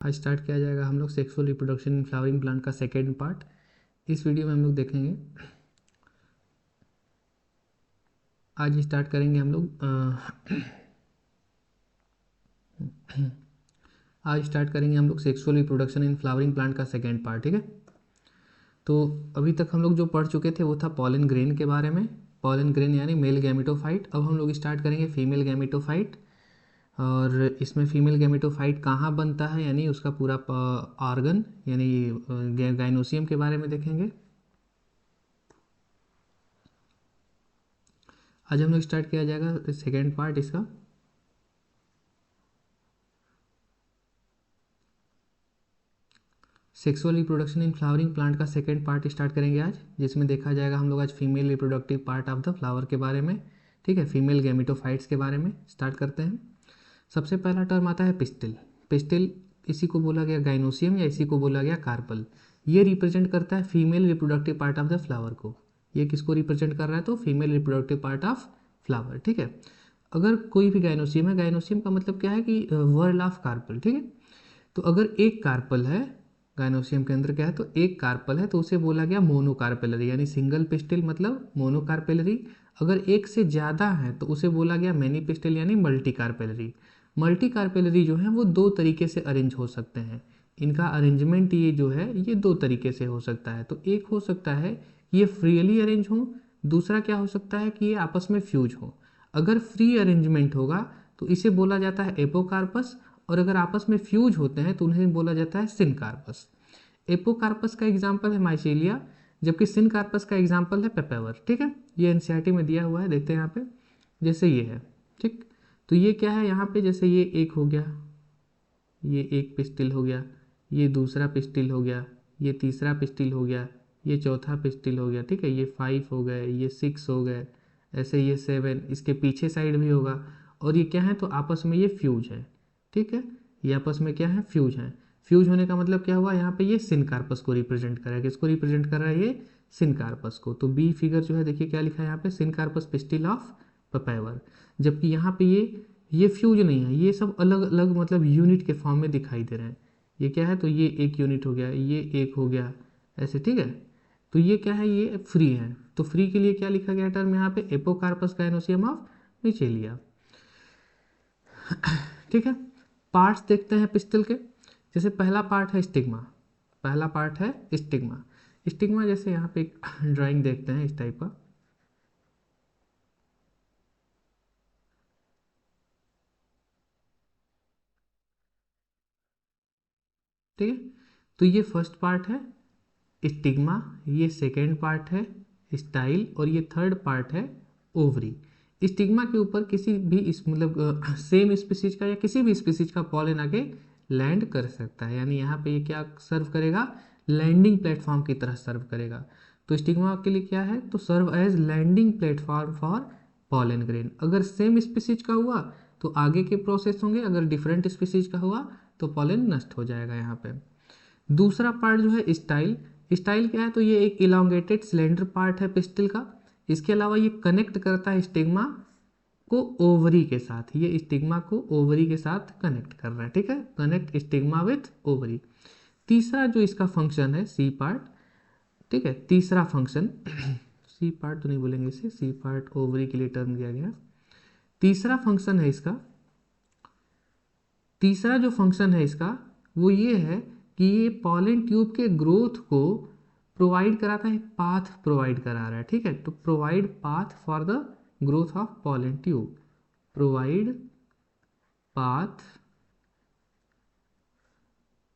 आज स्टार्ट किया जाएगा हम लोग sexual reproduction in flowering plant का सेकेंड पार्ट। इस वीडियो में हम लोग देखेंगे, आज स्टार्ट करेंगे हम लोग आज स्टार्ट करेंगे हम लोग sexual reproduction in flowering plant का सेकेंड पार्ट। ठीक है, तो अभी तक हम लोग जो पढ़ चुके थे वो था पॉलन ग्रेन के बारे में। पॉलन ग्रेन यानी मेल गैमेटोफाइट। अब हम लोग स्टार्ट करेंगे फीमेल गैमेटोफाइट, और इसमें फीमेल गैमेटोफाइट कहाँ बनता है यानी उसका पूरा ऑर्गन यानी गाइनोसियम के बारे में देखेंगे। आज हम लोग स्टार्ट किया जाएगा सेकेंड पार्ट इसका। Sexual reproduction in flowering plant का सेकेंड पार्ट स्टार्ट करेंगे आज, जिसमें देखा जाएगा हम लोग आज female reproductive part of the flower के बारे में। ठीक है, फीमेल गैमेटोफाइट्स के बारे में स्टार्ट करते हैं। सबसे पहला टर्म आता है पिस्टिल। पिस्टिल इसी को बोला गया गाइनोसियम या इसी को बोला गया कार्पल। ये रिप्रेजेंट करता है female reproductive part of the flower को। ये किसको रिप्रेजेंट कर रहा है? तो female reproductive part of flower. ठीक है, अगर कोई भी गाइनोसियम है, गाइनोसियम का मतलब क्या है कि वर्ल ऑफ कार्पल। ठीक है, तो अगर एक कार्पल है गाइनोसियम के अंदर, क्या है तो एक कार्पल है, तो उसे बोला गया मोनोकार्पेलरी यानी सिंगल पिस्टिल मतलब मोनोकार्पेलरी। अगर एक से ज़्यादा है तो उसे बोला गया मैनी पिस्टिल यानी मल्टी कार्पेलरी। मल्टी कार्पेलरी जो है वो दो तरीके से अरेंज हो सकते हैं। इनका अरेंजमेंट ये जो है ये दो तरीके से हो सकता है। तो एक हो सकता है कि ये फ्रीली अरेंज हो, दूसरा क्या हो सकता है कि ये आपस में फ्यूज हो। अगर फ्री अरेंजमेंट होगा तो इसे बोला जाता है एपोकार्पस, और अगर आपस में फ्यूज होते हैं तो उन्हें बोला जाता है सिनकार्पस। एपोकार्पस का एग्जाम्पल है माइसेलिया, जबकि सिनकार्पस का एग्जाम्पल है पेपेवर। ठीक है, ये एनसीईआरटी में दिया हुआ है, देखते हैं यहाँ पे। जैसे ये है, ठीक, तो ये क्या है यहाँ पे, जैसे ये एक हो गया, ये एक पिस्टिल हो गया, ये दूसरा पिस्टिल हो गया, ये तीसरा पिस्टिल हो गया, ये चौथा पिस्टिल हो गया। ठीक है, ये 5 हो गए, ये 6 हो गए, ऐसे ये 7, इसके पीछे साइड भी होगा। और ये क्या है तो आपस में ये फ्यूज है। ठीक है, ये आपस में क्या है, फ्यूज है। फ्यूज होने का मतलब क्या हुआ, यहाँ पे ये सिनकार्पस को रिप्रेजेंट कर रहा है। किसको रिप्रेजेंट कर रहा है? ये सिनकार्पस को। तो बी फिगर जो है देखिए क्या लिखा है यहाँ पे, सिनकार्पस पिस्टिल ऑफ पेपावर। जबकि यहाँ पे ये फ्यूज नहीं है, ये सब अलग अलग मतलब यूनिट के फॉर्म में दिखाई दे रहे हैं। ये क्या है तो ये एक यूनिट हो गया, ये एक हो गया, ऐसे। ठीक है, तो ये क्या है, ये फ्री है। तो फ्री के लिए क्या लिखा गया टर्म यहाँ पे, एपोकार्पस गाइनोसियम ऑफ मिचेलिया। ठीक है, पार्ट्स देखते हैं पिस्टल के। जैसे पहला पार्ट है स्टिग्मा। पहला पार्ट है स्टिग्मा। स्टिग्मा जैसे यहाँ पे एक ड्राइंग देखते हैं इस टाइप का। ठीक है, तो ये फर्स्ट पार्ट है स्टिग्मा, ये सेकेंड पार्ट है स्टाइल, और ये थर्ड पार्ट है ओवरी। स्टिग्मा के ऊपर किसी भी इस मतलब सेम स्पीसीज का या किसी भी स्पीसीज का पॉलन आके लैंड कर सकता है, यानी यहाँ पे ये क्या सर्व करेगा, लैंडिंग प्लेटफॉर्म की तरह सर्व करेगा। तो स्टिग्मा के लिए क्या है तो serve as landing platform for pollen grain. अगर सेम स्पीसीज का हुआ तो आगे के प्रोसेस होंगे, अगर डिफरेंट स्पीसीज का हुआ तो पॉलन नष्ट हो जाएगा यहाँ पे। दूसरा पार्ट जो है स्टाइल। स्टाइल क्या है तो ये एक इलांगेटेड सिलेंडर पार्ट है पिस्टिल का। इसके अलावा ये कनेक्ट करता है स्टिग्मा को ओवरी के साथ। ये स्टिग्मा को ओवरी के साथ कनेक्ट कर रहा है। ठीक है, कनेक्ट स्टिग्मा विथ ओवरी। तीसरा जो इसका फंक्शन है सी पार्ट। ठीक है, तीसरा फंक्शन सी पार्ट तो नहीं बोलेंगे इसे, सी पार्ट ओवरी के लिए टर्म दिया गया। तीसरा फंक्शन है इसका, तीसरा जो फंक्शन है इसका वो ये है कि ये पॉलन ट्यूब के ग्रोथ को प्रोवाइड कराता है, पाथ प्रोवाइड करा रहा है। ठीक है, तो provide path for the growth of pollen tube, provide path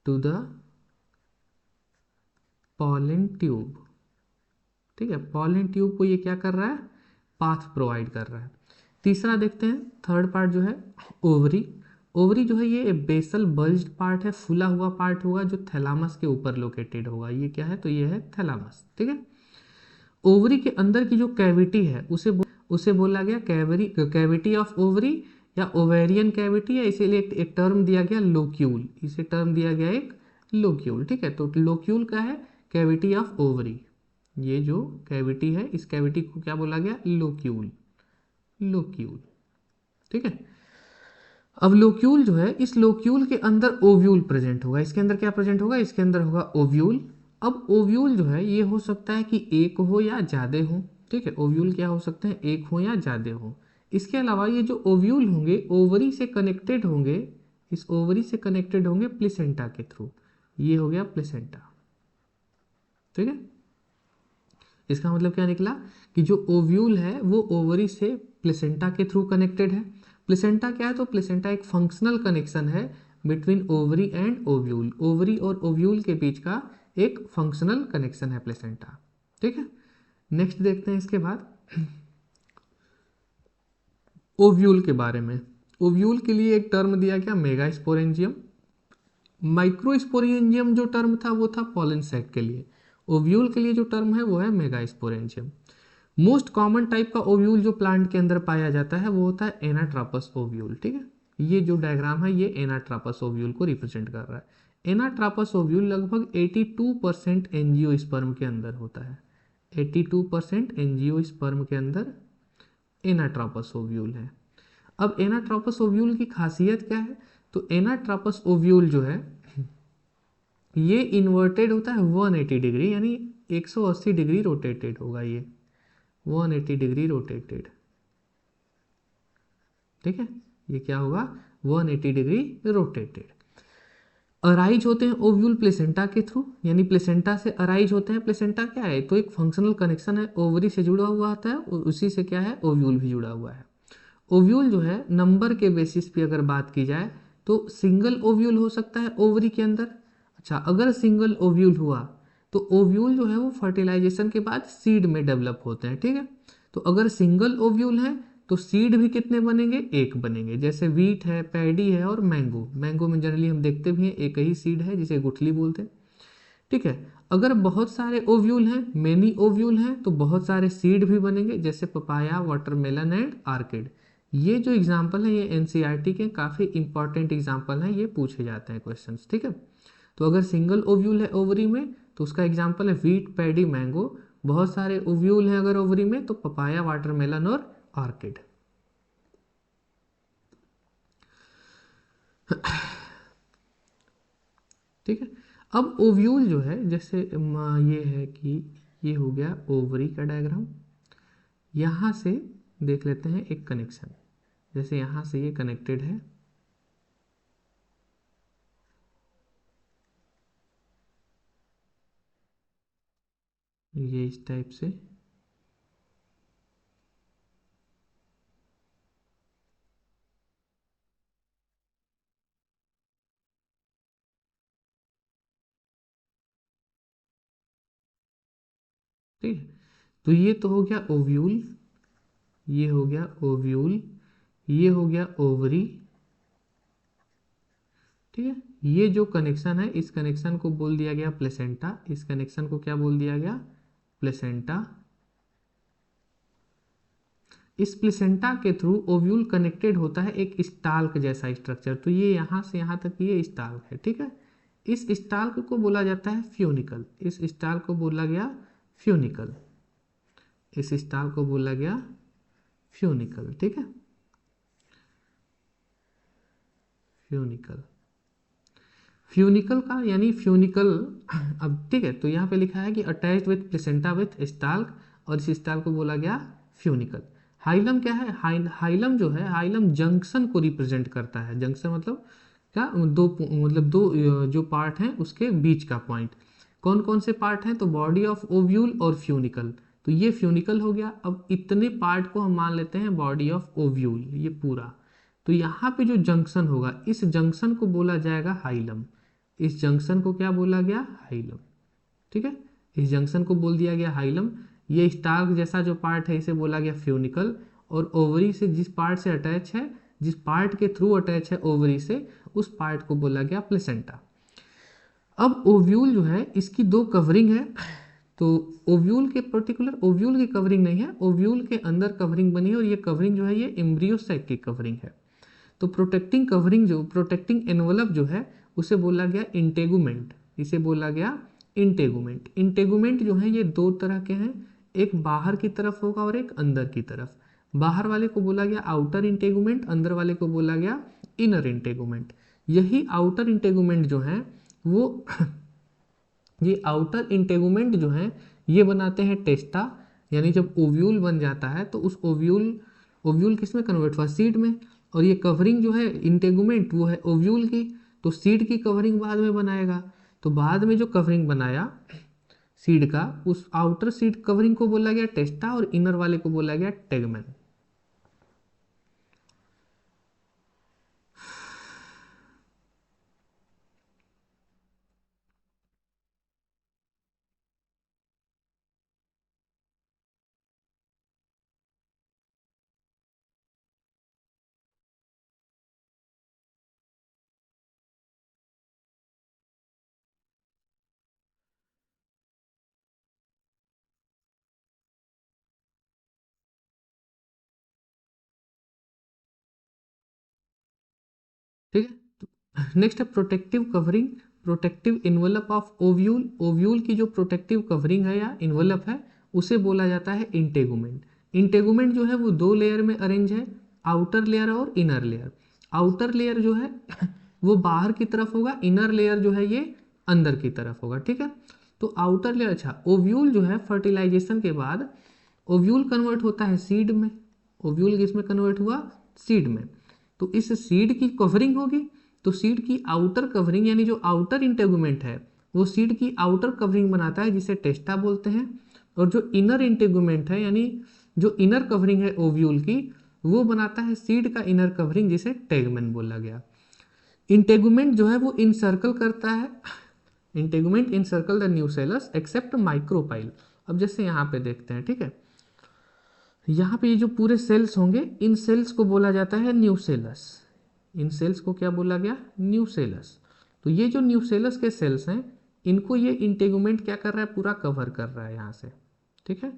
to the pollen tube. ठीक है, पॉलन ट्यूब को ये क्या कर रहा है, पाथ प्रोवाइड कर रहा है। तीसरा देखते हैं थर्ड पार्ट जो है ओवरी। ओवरी जो है ये बेसल बल्ज्ड पार्ट है, फूला हुआ पार्ट होगा जो थैलामस के ऊपर लोकेटेड होगा। ये क्या है तो ये है थैलामस। ठीक है, ओवरी के अंदर की जो कैविटी है उसे बोला गया कैविटी ऑफ ओवरी या ओवेरियन कैविटी, या इसीलिए एक टर्म दिया गया लोक्यूल। इसे टर्म दिया गया एक लोक्यूल। ठीक है, तो लोक्यूल का है कैविटी ऑफ ओवरी। ये जो कैविटी है इस कैविटी को क्या बोला गया, लोक्यूल। लोक्यूल। ठीक है, अब लोक्यूल जो है, इस लोक्यूल के अंदर ओव्यूल प्रेजेंट होगा। इसके अंदर क्या प्रेजेंट होगा? इसके अंदर होगा ओव्यूल। अब ओव्यूल जो है ये हो सकता है कि एक हो या ज़्यादा हो, ठीक है। ओव्यूल क्या हो सकते हैं? एक हो या ज़्यादा हो। इसके अलावा ये जो ओव्यूल होंगे ओवरी से कनेक्टेड होंगे, इस ओवरी से कनेक्टेड होंगे प्लेसेंटा के थ्रू। ये हो गया प्लेसेंटा, ठीक है। इसका मतलब क्या निकला कि जो ओव्यूल है वो ओवरी से प्लेसेंटा के थ्रू कनेक्टेड है। प्लेसेंटा क्या है? तो प्लेसेंटा एक फंक्शनल कनेक्शन है between ovary and ovule. Ovary और ओव्यूल के बीच का एक फंक्शनल कनेक्शन है प्लेसेंटा, ठीक है। नेक्स्ट देखते हैं इसके बाद ओव्यूल के बारे में। ओव्यूल के लिए एक टर्म दिया गया मेगास्पोरेंजियम। माइक्रोस्पोरेंजियम जो टर्म था वो था पॉलन सैक के लिए। ओव्यूल के लिए जो टर्म है वो है मेगास्पोरेंजियम। मोस्ट कॉमन टाइप का ओव्यूल जो प्लांट के अंदर पाया जाता है वो होता है एनाट्रापस ओव्यूल, ठीक है। ये जो डायग्राम है ये एनाट्रापस ओव्यूल को रिप्रेजेंट कर रहा है। एनाट्रापस ओव्यूल लगभग 82% एंजियोस्पर्म के अंदर होता है। 82% एंजियोस्पर्म के अंदर एनाट्रापस ओव्यूल है। अब एनाट्रापस ओव्यूल की खासियत क्या है? तो एनाट्रापस ओव्यूल जो है ये इन्वर्टेड होता है 180 डिग्री, यानी 180 डिग्री रोटेटेड होगा ये, 180 डिग्री रोटेटेड, ठीक है। ये क्या होगा? 180 डिग्री रोटेटेड। अराइज होते हैं ओव्यूल प्लेसेंटा के थ्रू, यानी प्लेसेंटा से अराइज होते हैं। प्लेसेंटा क्या है? तो एक फंक्शनल कनेक्शन है, ओवरी से जुड़ा हुआ आता है और उसी से क्या है? ओव्यूल भी जुड़ा हुआ है। ओव्यूल जो है नंबर के बेसिस पे अगर बात की जाए तो सिंगल ओव्यूल हो सकता है ओवरी के अंदर। अच्छा, अगर सिंगल ओव्यूल हुआ तो ओव्यूल जो है वो फर्टिलाइजेशन के बाद सीड में डेवलप होते हैं, ठीक है। तो अगर सिंगल ओव्यूल है तो सीड भी कितने बनेंगे? एक बनेंगे। जैसे वीट है, पैडी है और मैंगो। मैंगो में जनरली हम देखते भी हैं एक ही सीड है जिसे गुठली बोलते हैं, ठीक है। अगर बहुत सारे ओव्यूल हैं, मेनी ओव्यूल हैं, तो बहुत सारे सीड भी बनेंगे, जैसे पपाया, वाटरमेलन एंड आर्किड। ये जो एग्जाम्पल है ये एनसीईआरटी के काफ़ी इंपॉर्टेंट एग्जाम्पल हैं, ये पूछे जाते हैं क्वेश्चंस, ठीक है। तो अगर सिंगल ओव्यूल है ओवरी में तो उसका एग्जाम्पल है वीट, पैडी, मैंगो। बहुत सारे ओव्यूल हैं अगर ओवरी में तो पपाया, वाटरमेलन और आर्किड, ठीक है। अब ओव्यूल जो है जैसे ये है कि ये हो गया ओवरी का डायग्राम। यहाँ से देख लेते हैं एक कनेक्शन, जैसे यहाँ से ये कनेक्टेड है, ये इस टाइप से, ठीक है। तो ये तो हो गया ओव्यूल, ये हो गया ओव्यूल, ये हो गया ओवरी, ठीक है। ये जो कनेक्शन है इस कनेक्शन को बोल दिया गया प्लेसेंटा। इस कनेक्शन को क्या बोल दिया गया? प्लेसेंटा। इस प्लेसेंटा के थ्रू ओव्यूल कनेक्टेड होता है एक स्टाल्क जैसा स्ट्रक्चर। तो ये यहाँ से यहाँ तक ये स्टाल्क है, ठीक है। इस स्टाल्क को बोला जाता है फ्यूनिकल। इस स्टाल्क को बोला गया फ्यूनिकल। इस स्टाल्क को बोला गया फ्यूनिकल, ठीक है। फ्यूनिकल, फ्यूनिकल का यानी फ्यूनिकल। अब ठीक है, तो यहाँ पे लिखा है कि attached with placenta with stalk, और इस स्टाल्क को बोला गया फ्यूनिकल। हाइलम क्या है? हाइलम जो है, हाइलम जंक्शन को रिप्रेजेंट करता है। जंक्शन मतलब क्या? मतलब दो जो पार्ट हैं उसके बीच का पॉइंट। कौन कौन से पार्ट हैं? तो बॉडी ऑफ ओव्यूल और फ्यूनिकल। तो ये फ्यूनिकल हो गया। अब इतने पार्ट को हम मान लेते हैं बॉडी ऑफ ओव्यूल, ये पूरा। तो यहाँ पे जो जंक्शन होगा इस जंक्शन को बोला जाएगा हाइलम। इस जंक्शन को क्या बोला गया? हाइलम, ठीक है। इस जंक्शन को बोल दिया गया हाइलम। ये स्टार्क जैसा जो पार्ट है इसे बोला गया फ्यूनिकल। और ओवरी से जिस पार्ट से अटैच है, जिस पार्ट के थ्रू अटैच है ओवरी से, उस पार्ट को बोला गया प्लेसेंटा। अब ओव्यूल जो है इसकी दो कवरिंग है। तो ओव्यूल के पर्टिकुलर ओव्यूल की कवरिंग नहीं है, ओव्यूल के अंदर कवरिंग बनी है और ये कवरिंग जो है ये एम्ब्रियो सैक की कवरिंग है। तो प्रोटेक्टिंग कवरिंग जो प्रोटेक्टिंग एनवलप जो है उसे बोला गया इंटेगुमेंट। इसे बोला गया इंटेगुमेंट। इंटेगुमेंट जो है ये दो तरह के हैं, एक बाहर की तरफ होगा और एक अंदर की तरफ। बाहर वाले को बोला गया आउटर इंटेगुमेंट, अंदर वाले को बोला गया इनर इंटेगुमेंट। यही आउटर इंटेगुमेंट जो है वो ये आउटर इंटेगुमेंट जो है ये बनाते हैं टेस्टा, यानी जब ओव्यूल बन जाता है तो उस ओव्यूल ओव्यूल किस में कन्वर्ट हुआ, सीड में। और ये कवरिंग जो है इंटेगुमेंट वो है ओव्यूल की, तो सीड की कवरिंग बाद में बनाएगा। तो बाद में जो कवरिंग बनाया सीड का, उस आउटर सीड कवरिंग को बोला गया टेस्टा और इनर वाले को बोला गया टेगमेन। ठीक है, नेक्स्ट है protective covering, protective envelope of ovule. Ovule की जो प्रोटेक्टिव कवरिंग है या इन्वेलप है उसे बोला जाता है इंटेगुमेंट। इंटेगुमेंट जो है वो दो लेयर में अरेंज है, आउटर लेयर और इनर लेयर। आउटर लेयर जो है वो बाहर की तरफ होगा, इनर लेयर जो है ये अंदर की तरफ होगा। ठीक है, तो आउटर लेयर, अच्छा ओव्यूल जो है फर्टिलाइजेशन के बाद ओव्यूल कन्वर्ट होता है सीड में। ओव्यूल किस में कन्वर्ट हुआ, सीड में। तो इस सीड की कवरिंग होगी, तो सीड की आउटर कवरिंग यानी जो आउटर इंटेगुमेंट है वो सीड की आउटर कवरिंग बनाता है जिसे टेस्टा बोलते हैं। और जो इनर इंटेगुमेंट है यानी जो इनर कवरिंग है ओव्यूल की वो बनाता है सीड का इनर कवरिंग जिसे टेगमेन बोला गया। इंटेगुमेंट जो है वो इनसर्कल करता है, integument encircle the nucellus except micropyle. अब जैसे यहाँ पे देखते हैं, ठीक है, यहाँ पे ये जो पूरे सेल्स होंगे इन सेल्स को बोला जाता है न्यूसेलस। इन सेल्स को क्या बोला गया, न्यूसेलस। तो ये जो न्यूसेलस के सेल्स हैं इनको ये इंटेगुमेंट क्या कर रहा है, पूरा कवर कर रहा है यहाँ से। ठीक है,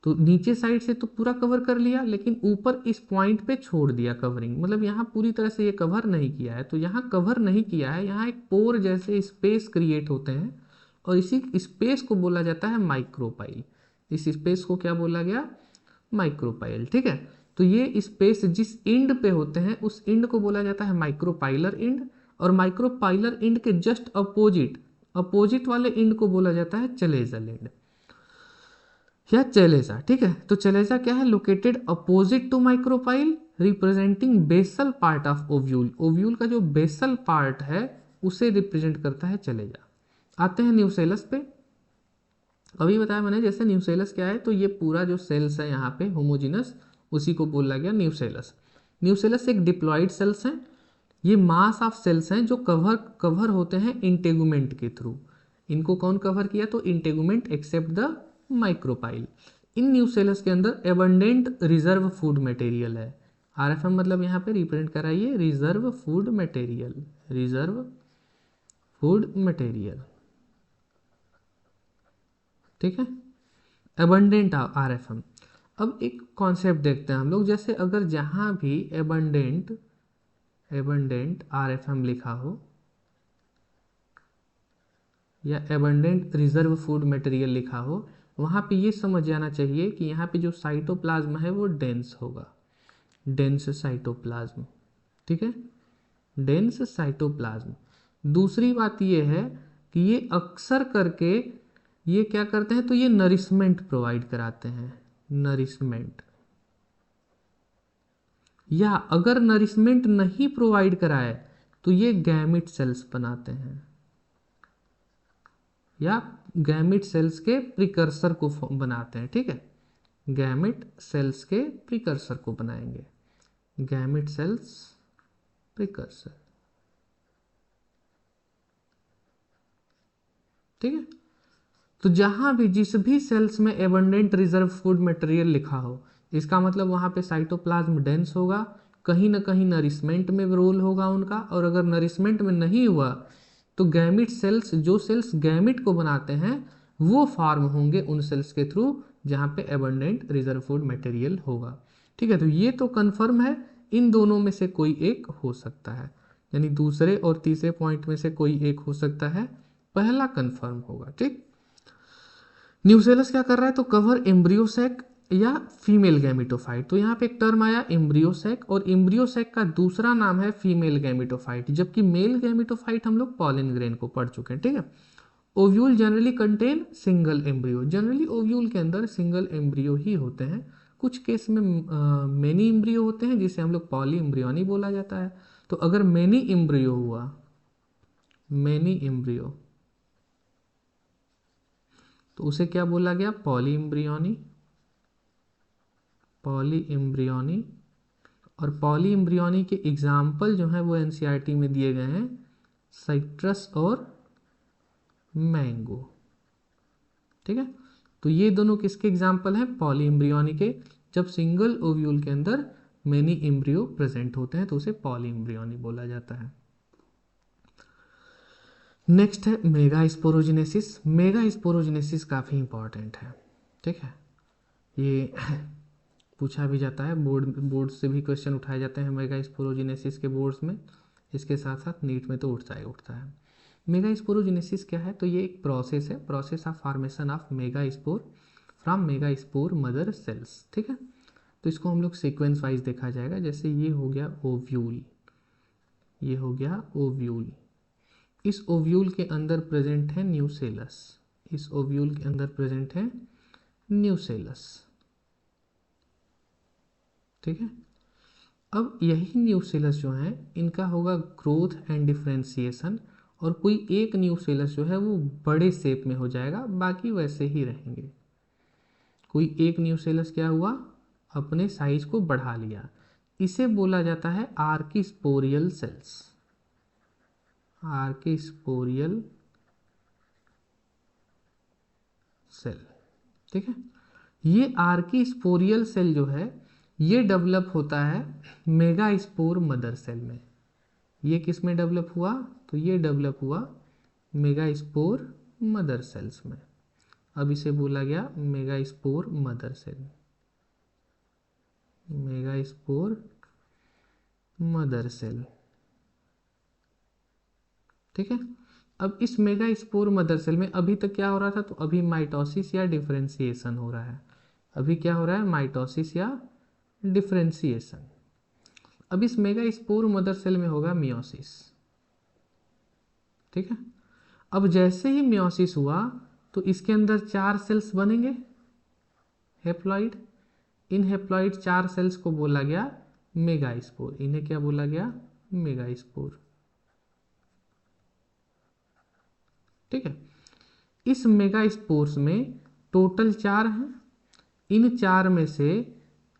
तो नीचे साइड से तो पूरा कवर कर लिया लेकिन ऊपर इस पॉइंट पे छोड़ दिया कवरिंग, मतलब यहाँ पूरी तरह से ये कवर नहीं किया है। तो यहाँ कवर नहीं किया है, यहाँ एक पोर जैसे स्पेस क्रिएट होते हैं और इसी स्पेस को बोला जाता है माइक्रोपाइल। इस स्पेस को क्या बोला गया, माइक्रोपाइल। ठीक है, तो ये स्पेस जिस इंड पे होते हैं उस इंड को बोला जाता है माइक्रोपाइलर इंड, और माइक्रोपाइलर इंड के जस्ट अपोजिट अपोजिट वाले इंड को बोला जाता है चलेजल इंड या चेलेजा। ठीक है, तो चेलेजा क्या है, located opposite to micropyle representing basal part of ovule. Ovule का जो बेसल पार्ट है उसे रिप्रेजेंट करता है चलेजा। आते हैं न्यूसेलस पे। अभी बताया मैंने जैसे न्यूसेलस क्या है, तो ये पूरा जो सेल्स है यहाँ पे होमोजिनस उसी को बोला गया न्यूसेलस। न्यूसेलस एक डिप्लॉइड सेल्स हैं, ये मास ऑफ सेल्स हैं जो कवर होते हैं इंटेगुमेंट के थ्रू। इनको कौन कवर किया, तो इंटेगुमेंट एक्सेप्ट द माइक्रोपाइल। इन न्यूसेलस के अंदर एबंडेंट रिजर्व फूड मटेरियल है। आरएफएम मतलब यहाँ पे रिप्रेजेंट कराइए reserve food material, reserve food material. ठीक है, एबंडेंट आरएफएम। अब एक कॉन्सेप्ट देखते हैं हम लोग, जैसे अगर जहाँ भी एबंडेंट एबंडेंट आरएफएम लिखा हो या एबंडेंट रिजर्व फूड मटेरियल लिखा हो, वहाँ पे ये समझ जाना चाहिए कि यहाँ पे जो साइटोप्लाज्म है वो डेंस होगा, डेंस साइटोप्लाज्म। ठीक है, डेंस साइटोप्लाज्म। दूसरी बात ये है कि ये अक्सर करके ये क्या करते हैं, तो ये नरिशमेंट प्रोवाइड कराते हैं, नरिशमेंट। या अगर नरिशमेंट नहीं प्रोवाइड कराए तो ये गैमिट सेल्स बनाते हैं या गैमिट सेल्स के प्रिकर्सर को बनाते हैं। ठीक है, गैमिट सेल्स के प्रिकर्सर को बनाएंगे, गैमिट सेल्स प्रिकर्सर। ठीक है, तो जहां भी जिस भी सेल्स में एबंडेंट रिजर्व फूड मटेरियल लिखा हो इसका मतलब वहां पे साइटोप्लाज्म डेंस होगा, कहीं ना कहीं नरिशमेंट में रोल होगा उनका। और अगर नरिशमेंट में नहीं हुआ तो गैमिट सेल्स, जो सेल्स गैमिट को बनाते हैं वो फॉर्म होंगे उन सेल्स के थ्रू जहाँ पे एबंडेंट रिजर्व फूड मटेरियल होगा। ठीक है, तो ये तो कन्फर्म है, इन दोनों में से कोई एक हो सकता है, यानी दूसरे और तीसरे पॉइंट में से कोई एक हो सकता है, पहला कन्फर्म होगा। ठीक, न्यूसेलस क्या कर रहा है, तो कवर एम्ब्रियो सैक या फीमेल गैमेटोफाइट। तो यहाँ पे एक टर्म आया एम्ब्रियोसैक, और एम्ब्रियोसैक का दूसरा नाम है फीमेल गैमेटोफाइट, जबकि मेल गैमेटोफाइट हम लोग पॉलन ग्रेन को पढ़ चुके हैं, ठीक है। Ovule generally contain single embryo, generally ovule के अंदर सिंगल एम्ब्रियो ही होते हैं। कुछ केस में मेनी एम्ब्रियो होते हैं, जिसे हम लोग पॉली एम्ब्रियोनी बोला जाता है। तो अगर मेनी एम्ब्रियो हुआ, मेनी एम्ब्रियो, तो उसे क्या बोला गया, पॉली एम्ब्रियोनी, पॉली एम्ब्रियोनी। और पॉली एम्ब्रियोनी के एग्जाम्पल जो हैं वो एनसीईआरटी में दिए गए हैं, साइट्रस और मैंगो, ठीक है। तो ये दोनों किसके एग्जाम्पल हैं, पॉली एम्ब्रियोनी के। जब सिंगल ओव्यूल के अंदर मेनी एम्ब्रियो प्रेजेंट होते हैं तो उसे पॉली एम्ब्रियोनी बोला जाता है। नेक्स्ट है मेगा स्पोरोजेनेसिस। मेगा स्पोरोजेनेसिस काफ़ी इंपॉर्टेंट है, ठीक है। ये पूछा भी जाता है, बोर्ड से भी क्वेश्चन उठाए जाते हैं मेगा स्पोरोजेनेसिस के बोर्ड्स में। इसके साथ साथ नीट में तो उठता है। मेगा स्पोरोजेनेसिस क्या है, तो ये एक प्रोसेस है, process of formation of mega spore from mega spore mother cells, ठीक है। तो इसको हम लोग सीक्वेंस वाइज देखा जाएगा। जैसे ये हो गया ओव्यूल, ये हो गया ओव्यूल। इस ओव्यूल के अंदर प्रेजेंट है न्यूसेलस, इस ओव्यूल के अंदर प्रेजेंट है न्यूसेलस, ठीक है। अब यही न्यूसेलस जो है इनका होगा ग्रोथ एंड डिफ्रेंसिएशन, और कोई एक न्यूसेलस जो है वो बड़े शेप में हो जाएगा, बाकी वैसे ही रहेंगे। कोई एक न्यूसेलस क्या हुआ, अपने साइज को बढ़ा लिया, इसे बोला जाता है आर्किस्पोरियल सेल्स, आर्किस्पोरियल सेल, ठीक है। ये आर्किस्पोरियल सेल जो है ये डेवलप होता है मेगा स्पोर मदर सेल में। ये किस में डेवलप हुआ, तो ये डेवलप हुआ मेगा स्पोर मदर सेल्स में। अब इसे बोला गया megaspore mother cell, megaspore mother cell, ठीक है। अब इस मेगा स्पोर मदर सेल में अभी तक क्या हो रहा था, तो अभी माइटोसिस या डिफरेंशिएशन हो रहा है। अभी क्या हो रहा है, माइटोसिस या डिफरेंशिएशन। अब इस मेगा स्पोर मदर सेल में होगा मियोसिस, ठीक है। अब जैसे ही मियोसिस हुआ तो इसके अंदर 4 सेल्स बनेंगे, हेप्लॉइड। इन हेप्लॉइड 4 सेल्स को बोला गया मेगा स्पोर, इन्हें क्या बोला गया, मेगा स्पोर, ठीक है। इस मेगा स्पोर्स में टोटल 4 हैं। इन 4 में से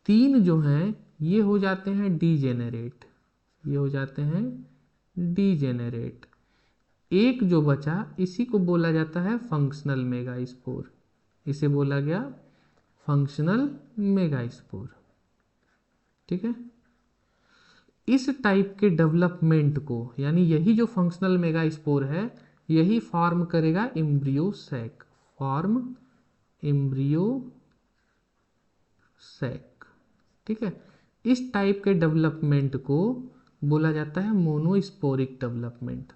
3 जो हैं ये हो जाते हैं डीजेनरेट, ये हो जाते हैं डीजेनरेट। एक जो बचा इसी को बोला जाता है फंक्शनल मेगा स्पोर, इसे बोला गया फंक्शनल मेगा स्पोर, ठीक है। इस टाइप के डेवलपमेंट को, यानी यही जो फंक्शनल मेगा स्पोर है यही फॉर्म करेगा embryo sac, form embryo sac, ठीक है। इस टाइप के डेवलपमेंट को बोला जाता है मोनोस्पोरिक डेवलपमेंट।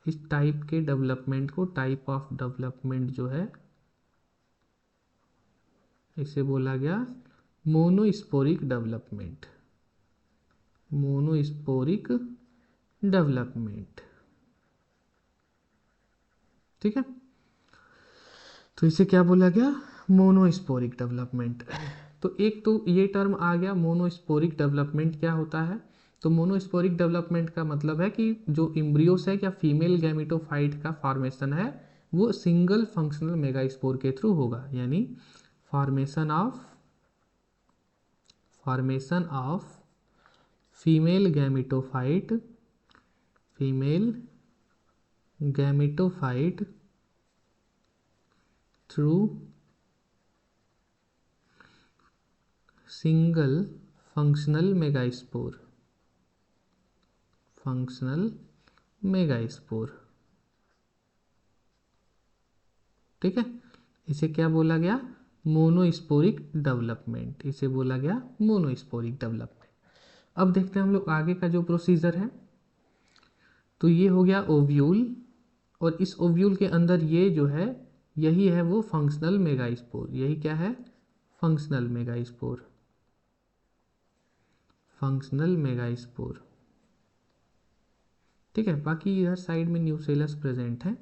इस टाइप के डेवलपमेंट को, टाइप ऑफ डेवलपमेंट जो है इसे बोला गया मोनोस्पोरिक डेवलपमेंट, मोनोस्पोरिक डेवलपमेंट, ठीक है। तो इसे क्या बोला गया, मोनोस्पोरिक डेवलपमेंट। तो एक तो ये टर्म आ गया मोनोस्पोरिक डेवलपमेंट क्या होता है। तो मोनोस्पोरिक डेवलपमेंट का मतलब है कि जो इम्ब्रियोस है या फीमेल गैमेटोफाइट का फॉर्मेशन है वो सिंगल फंक्शनल मेगास्पोर के थ्रू होगा, यानी formation of female gametophyte, female gametophyte through single functional megaspore, functional megaspore, ठीक है। इसे क्या बोला गया, मोनोस्पोरिक डेवलपमेंट, इसे बोला गया मोनोस्पोरिक डेवलपमेंट। अब देखते हैं हम लोग आगे का जो प्रोसीजर है। तो ये हो गया ओव्यूल, और इस ओव्यूल के अंदर ये जो है यही है वो फंक्शनल मेगास्पोर, यही क्या है, फंक्शनल मेगास्पोर, फंक्शनल मेगास्पोर। ठीक है, बाकी इधर साइड में न्यूसेलस प्रेजेंट है,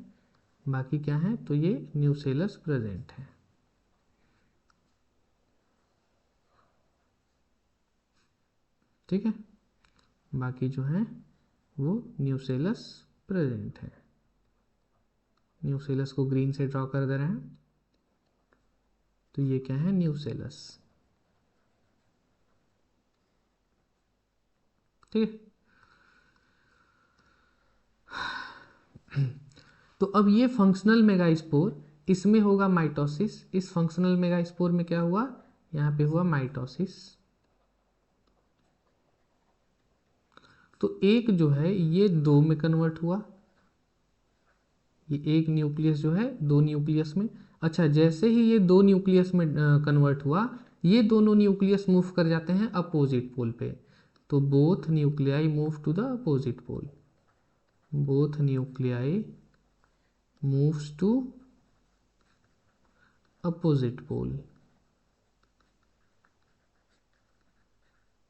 बाकी क्या है तो ये न्यूसेलस प्रेजेंट है। ठीक है, बाकी जो है वो न्यूसेलस प्रेजेंट है। न्यूसेलस को ग्रीन से ड्रॉ कर दे रहे हैं, तो ये क्या है न्यूसेलस। ठीक है, तो अब ये फंक्शनल मेगास्पोर, इसमें होगा माइटोसिस। इस फंक्शनल मेगास्पोर में क्या हुआ, यहाँ पे हुआ माइटोसिस। तो एक जो है ये दो में कन्वर्ट हुआ, ये एक न्यूक्लियस जो है दो न्यूक्लियस में। अच्छा, जैसे ही ये दो न्यूक्लियस में कन्वर्ट हुआ, ये दोनों न्यूक्लियस मूव कर जाते हैं अपोजिट पोल पे। तो both nuclei move to the opposite pole, both nuclei moves to opposite pole.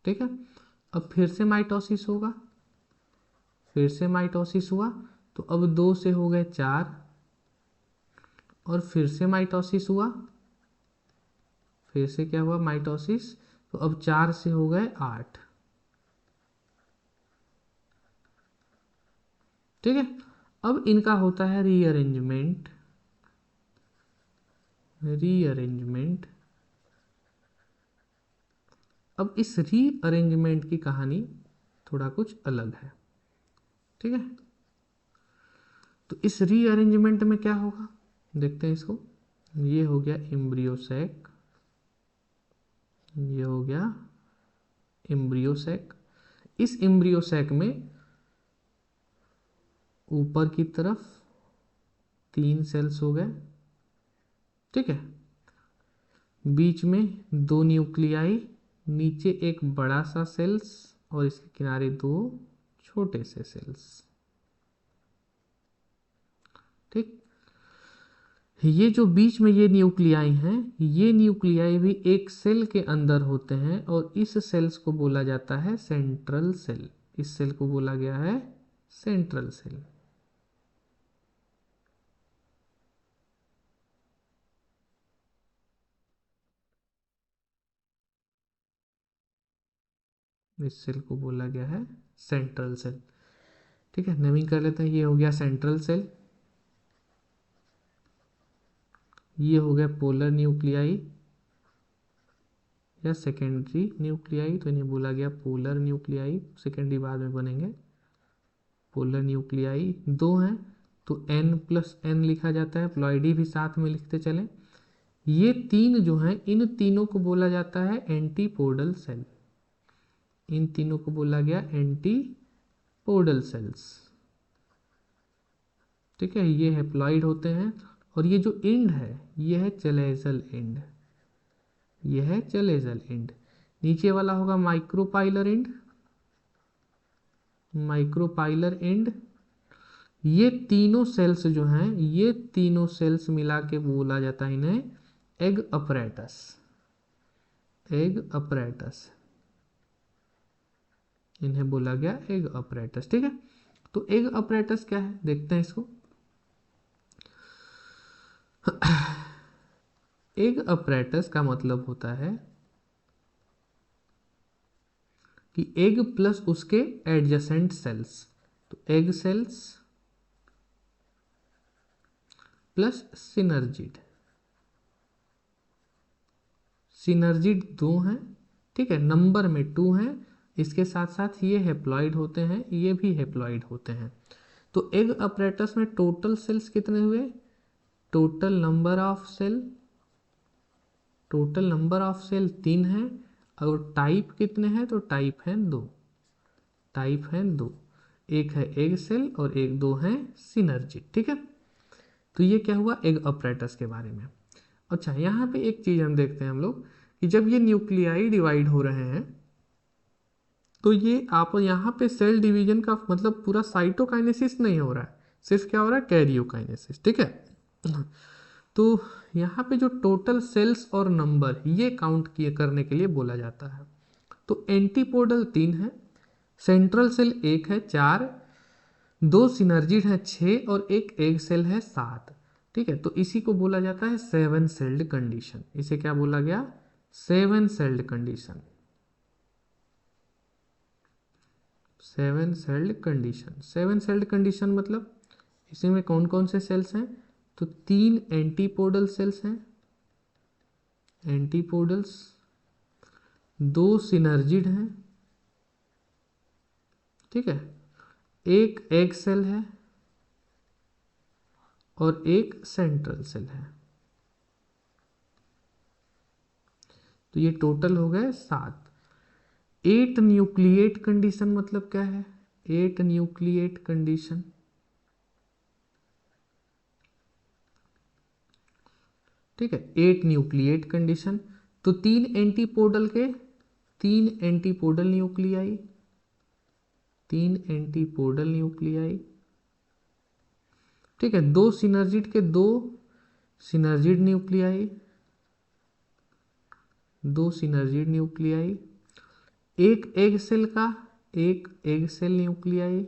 ठीक है, अब फिर से माइटोसिस होगा, फिर से माइटोसिस हुआ, तो अब दो से हो गए चार, और फिर से माइटोसिस हुआ, फिर से क्या हुआ माइटोसिस, तो अब चार से हो गए आठ। ठीक है, अब इनका होता है रीअरेंजमेंट, रीअरेंजमेंट। अब इस रीअरेंजमेंट की कहानी थोड़ा कुछ अलग है। ठीक है, तो इस रीअरेंजमेंट में क्या होगा देखते हैं इसको। ये हो गया एम्ब्रियो सैक, ये हो गया एम्ब्रियो सैक। इस एम्ब्रियो सैक में ऊपर की तरफ तीन सेल्स हो गए। ठीक है, बीच में दो न्यूक्लियाई, नीचे एक बड़ा सा सेल्स और इसके किनारे दो छोटे से सेल्स। ठीक, ये जो बीच में ये न्यूक्लियाई हैं, ये न्यूक्लियाई भी एक सेल के अंदर होते हैं, और इस सेल्स को बोला जाता है सेंट्रल सेल। इस सेल को बोला गया है सेंट्रल सेल। इस सेल को बोला गया है सेंट्रल सेल। ठीक है, नेमिंग कर लेते हैं। ये हो गया सेंट्रल सेल, ये हो गया पोलर न्यूक्लियाई या सेकेंडरी न्यूक्लियाई, तो इन्हें बोला गया पोलर न्यूक्लियाई, सेकेंडरी बाद में बनेंगे। पोलर न्यूक्लियाई दो हैं, तो n+n लिखा जाता है, प्लॉइडी भी साथ में लिखते चलें। ये तीन जो हैं, इन तीनों को बोला जाता है एंटीपोडल सेल। इन तीनों को बोला गया एंटीपोडल सेल्स। ठीक है, ये हैप्लॉइड होते हैं, और ये जो एंड है ये है चलेजल एंड, ये है चलेजल एंड। नीचे वाला होगा माइक्रोपाइलर एंड, माइक्रोपाइलर एंड। ये तीनों सेल्स जो हैं, ये तीनों सेल्स मिला के बोला जाता है इन्हें एग अपरेटस, एग अपरेटस, इन्हें बोला गया एग अपरेटस। ठीक है, तो एग अपरेटस क्या है देखते हैं इसको। एग अपरेटस का मतलब होता है कि एग प्लस उसके एडजेसेंट सेल्स, तो egg cells plus synergid. Synergid दो हैं, ठीक है, नंबर में टू हैं, इसके साथ साथ ये हेप्लॉइड होते हैं, ये भी हेप्लॉइड होते हैं। तो एग अपरेटस में टोटल सेल्स कितने हुए, total number of cell, total number of cell तीन है, और टाइप कितने हैं तो टाइप हैं दो, टाइप हैं दो, एक है एग सेल और एक दो हैं सिनर्जी। ठीक है, तो ये क्या हुआ एग अपरेटस के बारे में। अच्छा, यहाँ पे एक चीज हम देखते हैं हम लोग कि जब ये न्यूक्लियाई डिवाइड हो रहे हैं, तो ये आप यहाँ पे सेल डिवीजन का मतलब पूरा साइटोकाइनेसिस नहीं हो रहा है, सिर्फ क्या हो रहा है कैरियोकाइनेसिस। ठीक है, तो यहाँ पे जो टोटल सेल्स और नंबर ये काउंट किए करने के लिए बोला जाता है। तो एंटीपोडल 3 है, सेंट्रल सेल 1 है 4, 2 सिनर्जिड है 6 और एक एग सेल है 7। ठीक है, तो इसी को बोला जाता है 7 सेल्ड कंडीशन। इसे क्या बोला गया? 7 sailed condition. 7 sailed condition. 7 sailed condition मतलब इसी में कौन कौन से सेल्स हैं? तो 3 एंटीपोडल सेल्स हैं, एंटीपोडल्स, 2 सिनर्जिड हैं, ठीक है, एक एग सेल है और एक सेंट्रल सेल है। तो ये टोटल हो गए 7। 8 न्यूक्लिएट कंडीशन मतलब क्या है? 8 न्यूक्लिएट कंडीशन, ठीक है, 8 न्यूक्लिएट कंडीशन। तो 3 एंटीपोडल के 3 एंटीपोडल न्यूक्लियाई, 3 एंटीपोडल न्यूक्लियाई, ठीक है, 2 सिनर्जिड के 2 सिनर्जिड न्यूक्लियाई, 2 सिनर्जिड न्यूक्लियाई, एक एग सेल का एक एग सेल न्यूक्लियाई,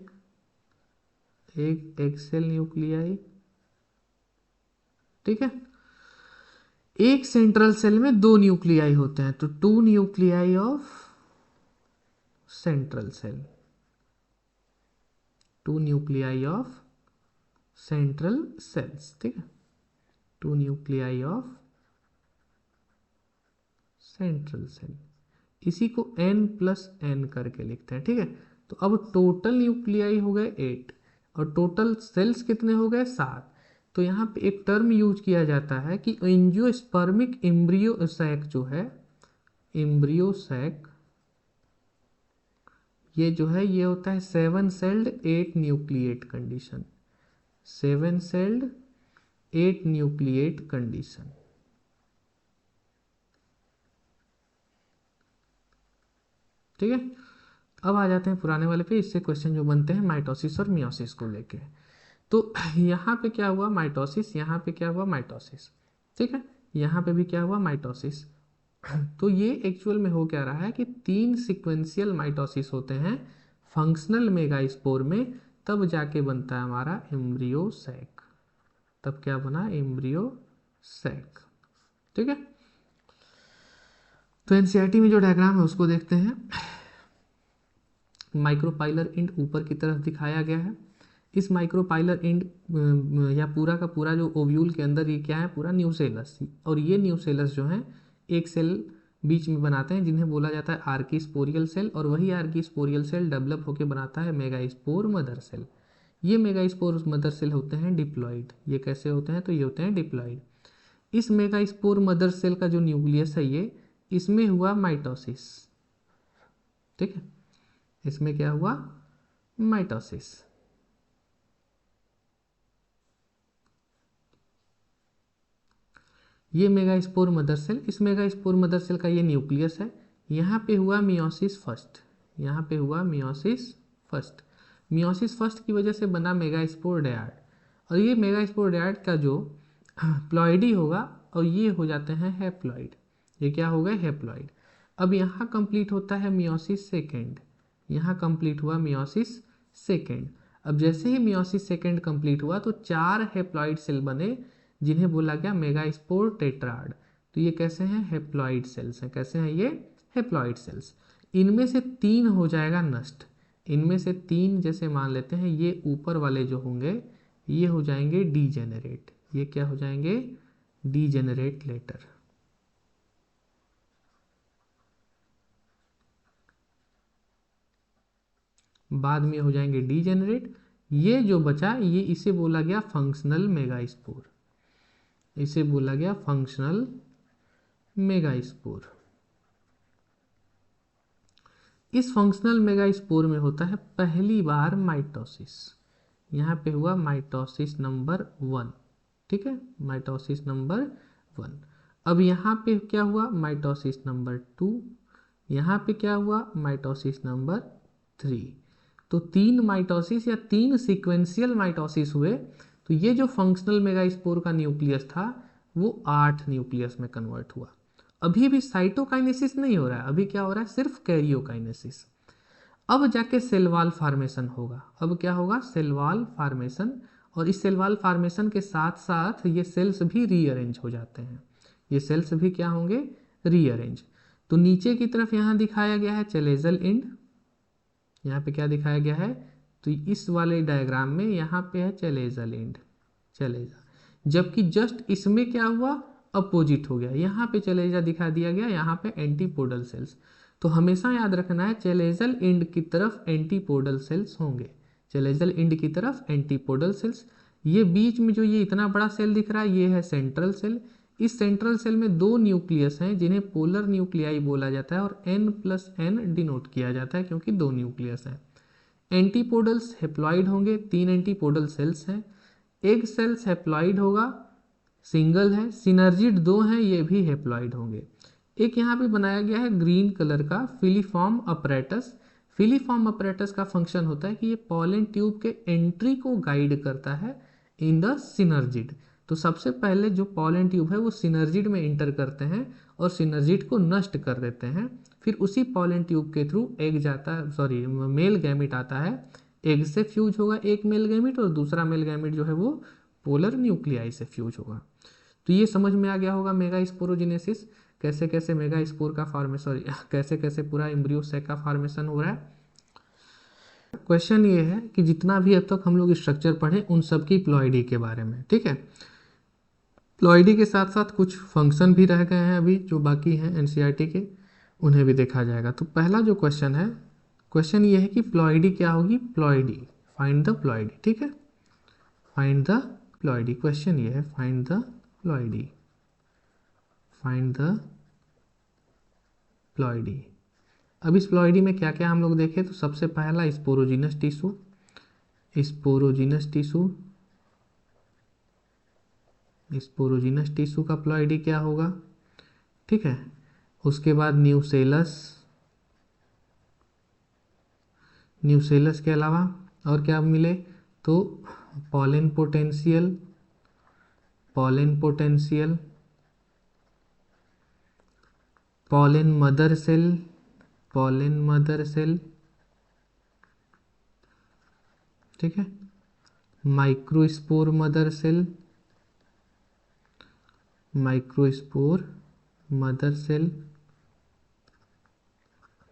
एक एग सेल न्यूक्लियाई, ठीक है। एक सेंट्रल सेल में 2 न्यूक्लियाई होते हैं, तो 2 nuclei of central cell, 2 nuclei of central cells, ठीक है, 2 न्यूक्लियाई ऑफ सेंट्रल सेल। इसी को n+n करके लिखते हैं, ठीक है। तो अब टोटल न्यूक्लियाई हो गए 8 और टोटल सेल्स कितने हो गए? 7। तो यहाँ पे एक टर्म यूज किया जाता है कि एंजियोस्पर्मिक एम्ब्रियो सैक जो है, एम्ब्रियो सैक, ये जो है ये होता है 7 sailed 8 nucleate condition, 7 sailed 8 nucleate condition. ठीक है, अब आ जाते हैं पुराने वाले पे। इससे क्वेश्चन जो बनते हैं माइटोसिस और मियोसिस को लेके। तो यहाँ पे क्या हुआ? माइटोसिस, यहाँ पे क्या हुआ? माइटोसिस, ठीक है, यहाँ पे भी क्या हुआ? माइटोसिस। तो ये एक्चुअल में हो क्या रहा है कि 3 सिक्वेंशियल माइटोसिस होते हैं फंक्शनल मेगास्पोर में, तब जाके बनता है हमारा एम्ब्रियो सैक। तब क्या बना? एम्ब्रियो सैक, ठीक है। तो एनसीईआरटी में जो डायग्राम है उसको देखते हैं। माइक्रोपाइलर एंड ऊपर की तरफ दिखाया गया है। इस माइक्रोपाइलर एंड या पूरा का पूरा जो ओव्यूल के अंदर ये क्या है? पूरा न्यूसेलस, और ये न्यूसेलस जो है एक सेल बीच में बनाते हैं जिन्हें बोला जाता है आर्कीस्पोरियल सेल, और वही आर्कीस्पोरियल सेल डेवलप होकर बनाता है मेगास्पोर मदर सेल। ये मेगास्पोर मदर सेल होते हैं डिप्लॉइड। ये कैसे होते हैं? तो ये होते हैं डिप्लॉइड। इस मेगास्पोर मदर सेल का जो न्यूक्लियस है ये, इसमें हुआ माइटोसिस, ठीक है, इसमें क्या हुआ? माइटोसिस। ये मेगास्पोर मदर सेल, इस मेगास्पोर मदर सेल का ये न्यूक्लियस है। यहाँ पे हुआ मियोसिस फर्स्ट, यहाँ पे हुआ मियोसिस फर्स्ट। मियोसिस फर्स्ट की वजह से बना मेगास्पोर डायड, और ये मेगास्पोर डायड का जो प्लॉइडी होगा और ये हो जाते हैं हैप्लॉइड। ये क्या हो गए? हैप्लॉइड। अब यहाँ कंप्लीट होता है मियोसिस सेकेंड, यहाँ कंप्लीट हुआ मियोसिस सेकेंड। अब जैसे ही मियोसिस सेकेंड कंप्लीट हुआ तो 4 हैप्लॉइड सेल बने जिन्हें बोला गया मेगास्पोर टेट्राड। तो ये कैसे हैं? हैप्लॉइड सेल्स हैं। कैसे हैं ये? Haploid cells. इनमें से 3 हो जाएगा नष्ट, इनमें से 3 जैसे मान लेते हैं ये ऊपर वाले जो होंगे ये हो जाएंगे डीजेनरेट। ये क्या हो जाएंगे? Degenerate later. बाद में हो जाएंगे डीजेनरेट। ये जो बचा ये इसे बोला गया फंक्शनल मेगास्पोर, इसे बोला गया फंक्शनल मेगास्पोर। इस फंक्शनल मेगास्पोर में होता है पहली बार माइटोसिस। यहाँ पे हुआ माइटोसिस नंबर 1, ठीक है, माइटोसिस नंबर 1। अब यहाँ पे क्या हुआ? Mitosis number 2। यहाँ पे क्या हुआ? Mitosis number 3। तो 3 माइटोसिस या 3 सीक्वेंशियल माइटोसिस हुए। तो ये जो फंक्शनल मेगास्पोर का न्यूक्लियस था वो 8 न्यूक्लियस में कन्वर्ट हुआ। अभी भी साइटोकाइनेसिस नहीं हो रहा है, अभी क्या हो रहा है, सिर्फ कैरियोकाइनेसिस। अब जाके सेल वॉल फार्मेशन होगा। अब क्या होगा, सेल वॉल फार्मेशन। और इस सेल वॉल फार्मेशन के साथ साथ ये सेल्स भी रीअरेंज हो जाते हैं। ये सेल्स भी क्या होंगे, रीअरेंज। तो नीचे की तरफ यहाँ दिखाया गया है चेलेजल एंड, यहाँ पे क्या दिखाया गया है, तो इस वाले डायग्राम में यहाँ पे है चेलेजल एंड, चलेजा। जबकि जस्ट इसमें क्या हुआ, अपोजिट हो गया, यहाँ पे चलेजा दिखा दिया गया, यहाँ पे एंटीपोडल सेल्स। तो हमेशा याद रखना है चेलेजल एंड की तरफ एंटीपोडल सेल्स होंगे, चेलेजल एंड की तरफ एंटीपोडल सेल्स। ये बीच में जो ये इतना बड़ा सेल दिख रहा है, ये है सेंट्रल सेल। इस सेंट्रल सेल में 2 न्यूक्लियस हैं जिन्हें पोलर न्यूक्लियाई बोला जाता है, और N+N डिनोट किया जाता है क्योंकि 2 न्यूक्लियस हैं। एंटीपोडल्स हेप्लॉइड होंगे, 3 एंटीपोडल सेल्स हैं। एग सेल्स हेप्लॉइड होगा, सिंगल है। सिनर्जिड 2 हैं, ये भी हेप्लॉइड होंगे। एक यहाँ पे बनाया गया है ग्रीन कलर का फिलीफॉर्म अपरेटस। फिलीफॉर्म अपरेटस का फंक्शन होता है कि ये पॉलन ट्यूब के एंट्री को गाइड करता है इन द सिनर्जिड। तो सबसे पहले जो पॉलन ट्यूब है वो सिनर्जिड में इंटर करते हैं और सिनर्जिड को नष्ट कर देते हैं। फिर उसी पॉलन ट्यूब के थ्रू एग जाता है, सॉरी मेल गैमिट आता है। एग से फ्यूज होगा एक मेल गैमिट, और दूसरा मेल गैमिट जो है वो पोलर न्यूक्लियाई से फ्यूज होगा। तो ये समझ में आ गया होगा मेगा स्पोरोजेनेसिस, कैसे कैसे मेगा स्पोर का फॉर्मेशन, सॉरी कैसे कैसे पूरा एम्ब्रियो सैक का फॉर्मेशन हो रहा है। क्वेश्चन ये है कि जितना भी अब तक हम लोग स्ट्रक्चर पढ़े उन सब की प्लॉइडी के बारे में, ठीक है। प्लॉइडी के साथ साथ कुछ फंक्शन भी रह गए हैं अभी जो बाकी हैं एनसीईआरटी के, उन्हें भी देखा जाएगा। तो पहला जो क्वेश्चन है, क्वेश्चन ये है कि प्लॉइडी क्या होगी, प्लॉइडी, फाइंड द प्लॉइडी, ठीक है, फाइंड द प्लॉइडी। क्वेश्चन ये है find the ploidy, find the ploidy. अब इस प्लॉइडी में क्या क्या हम लोग देखें, तो सबसे पहला sporogenous tissue, sporogenous tissue, sporogenous tissue का प्लॉइडी क्या होगा, ठीक है। उसके बाद न्यूसेलस, न्यूसेलस के अलावा और क्या मिले, तो pollen potential, pollen potential, pollen mother cell, pollen mother cell, ठीक है, microspore mother cell, microspore mother cell,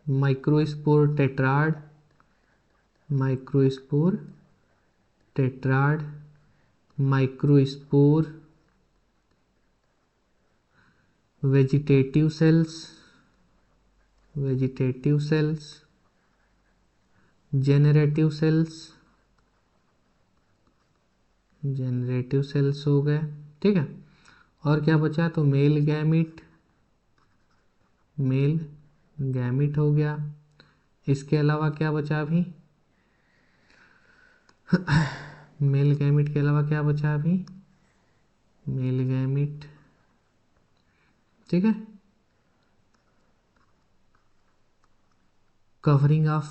microspore tetrad, microspore tetrad, microspore vegetative cells, vegetative cells, generative cells, generative cells हो गए, ठीक है। और क्या बचा, तो मेल गैमिट, मेल गैमिट हो गया। इसके अलावा क्या बचा अभी, मेल गैमिट के अलावा क्या बचा अभी, मेल गैमिट, ठीक है। कवरिंग ऑफ,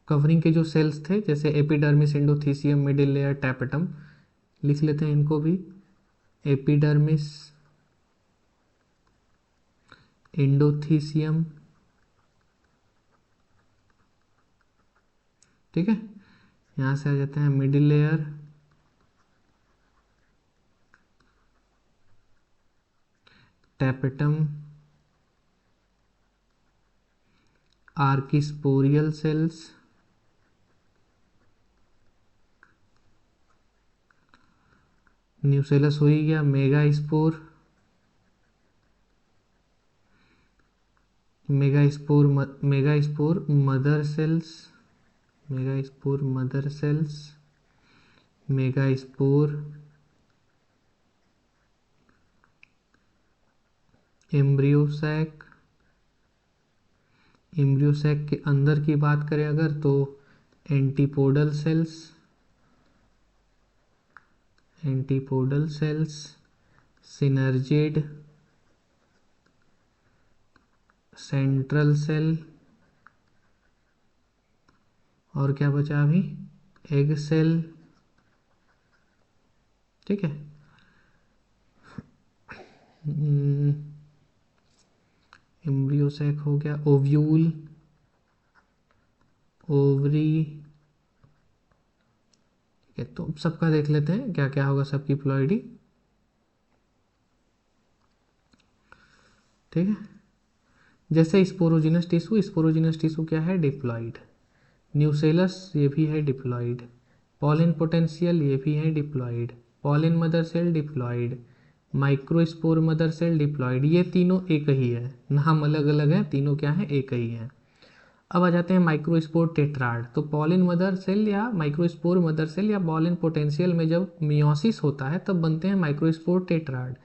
कवरिंग के जो सेल्स थे जैसे epidermis, endothecium, middle layer, tapetum, लिख लेते हैं इनको भी, एपिडर्मिस, एंडोथीसियम, ठीक है। यहाँ से आ जाते हैं middle layer, tapetum, archesporial cells, nucellus हो ही गया, megaspore, megaspore, megaspore mother cells, megaspore mother cells, megaspore embryo sac, embryo sac के अंदर की बात करें अगर तो antipodal cells, antipodal cells, synergid, central cell, और क्या बचा अभी, एग सेल, ठीक है। एम्ब्रियो सैक हो गया, ओव्यूल, ओवरी। ठीक है, तो सबका देख लेते हैं क्या क्या होगा सबकी प्लॉइडी। ठीक है, जैसे स्पोरोजिनस टिश्यू क्या है, डिप्लॉइड। न्यूसेलस ये भी है डिप्लॉइड। पॉलिन पोटेंशियल ये भी है diploid. Pollen mother cell diploid. Microspore mother cell diploid. ये तीनों एक ही है, नाम अलग अलग है, तीनों क्या है, एक ही है। अब आ जाते हैं माइक्रोस्पोर टेट्राड। तो पॉलिन मदर सेल या माइक्रोस्पोर मदर सेल या पॉलिन पोटेंशियल में जब मियोसिस होता है तब बनते हैं माइक्रोस्पोर टेट्राड।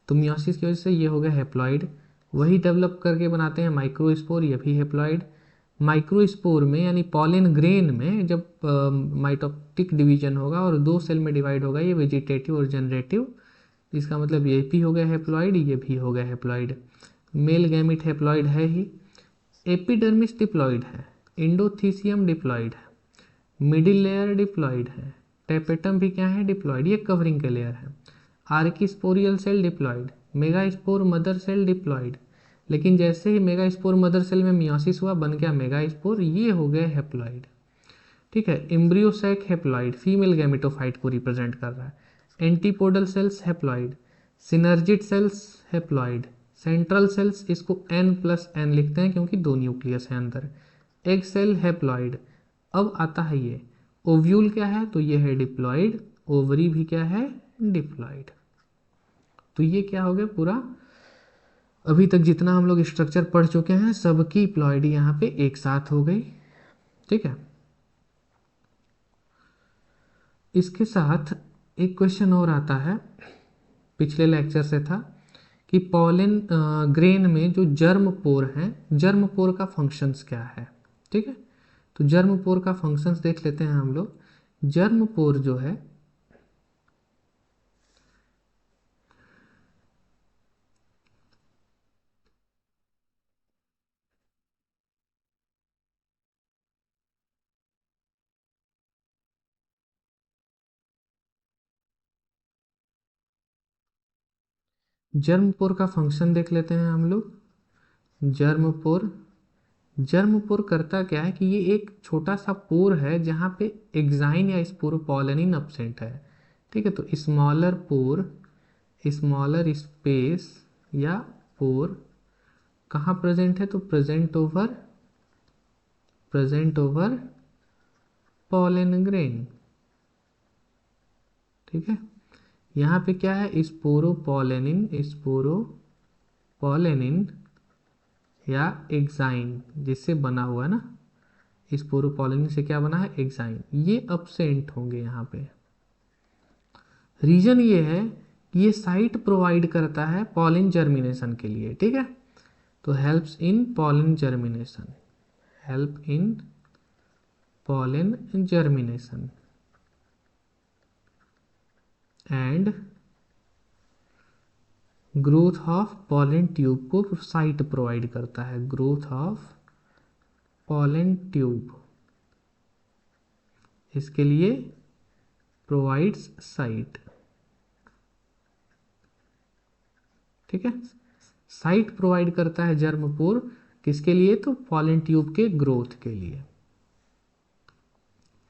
तो मियोसिस की वजह से ये हो गया हैप्लॉइड। वही डेवलप करके बनाते हैं माइक्रोस्पोर, ये भी हैप्लॉइड। माइक्रोस्पोर में यानी पॉलिन ग्रेन में जब माइटोटिक डिवीजन होगा और दो सेल में डिवाइड होगा, ये वेजिटेटिव और जनरेटिव, इसका मतलब ये भी हो गया हैप्लॉइड, ये भी हो गया हैप्लॉइड। मेल गैमिट हैप्लॉइड है ही। एपिडर्मिस डिप्लॉइड है। इंडोथीसियम डिप्लॉइड है। मिडिल लेयर डिप्लॉइड है। टेपेटम भी क्या है, डिप्लॉइड, ये कवरिंग के लेयर है। Archesporial cell diploid. Megaspore mother cell diploid. लेकिन जैसे ही मेगास्पोर मदर सेल में मियोसिस हुआ बन गया मेगास्पोर, ये हो गए हैप्लॉइड। ठीक है, एम्ब्रियोसैक हैप्लॉइड, फीमेल गैमेटोफाइट को रिप्रेजेंट कर रहा है। Antipodal cells haploid. Synergid cells haploid. Central cells, इसको N+N लिखते हैं क्योंकि दो न्यूक्लियस है अंदर। Egg cell haploid. अब आता है ये ओव्यूल क्या है, तो ये है डिप्लॉइड। ओवरी भी क्या है, डिप्लॉइड। तो ये क्या हो गया पूरा, अभी तक जितना हम लोग स्ट्रक्चर पढ़ चुके हैं सबकी प्लॉइडी यहाँ पे एक साथ हो गई। ठीक है, इसके साथ एक क्वेश्चन और आता है, पिछले लेक्चर से था, कि पॉलिन ग्रेन में जो जर्म पोर हैं, जर्म पोर का फंक्शंस क्या है। ठीक है, तो जर्म पोर का फंक्शंस देख लेते हैं हम लोग। जर्म पोर जो है, जर्म पोर का फंक्शन देख लेते हैं हम लोग। जर्म पोर, जर्म पोर करता क्या है कि ये एक छोटा सा पोर है जहाँ पे एग्जाइन या स्पोरोपोलेनिन अपसेंट है। ठीक है, तो स्मॉलर पोर, स्मॉलर स्पेस या पोर कहाँ प्रेजेंट है, तो प्रेजेंट ओवर पॉलन ग्रेन। ठीक है, यहाँ पे क्या है, स्पोरोपोलेनिन, स्पोरोपोलेनिन या एक्साइन जिससे बना हुआ ना, स्पोरोपोलेनिन से क्या बना है, एक्साइन, ये अपसेंट होंगे यहाँ पे। रीजन ये है कि ये साइट प्रोवाइड करता है पॉलिन जर्मिनेशन के लिए। ठीक है, तो helps in pollen germination, help in pollen germination and growth of pollen tube को साइट प्रोवाइड करता है। ग्रोथ ऑफ पॉलिन ट्यूब, इसके लिए प्रोवाइड्स साइट। ठीक है, साइट प्रोवाइड करता है जर्मपोर, किसके लिए, तो पॉलिन ट्यूब के ग्रोथ के लिए।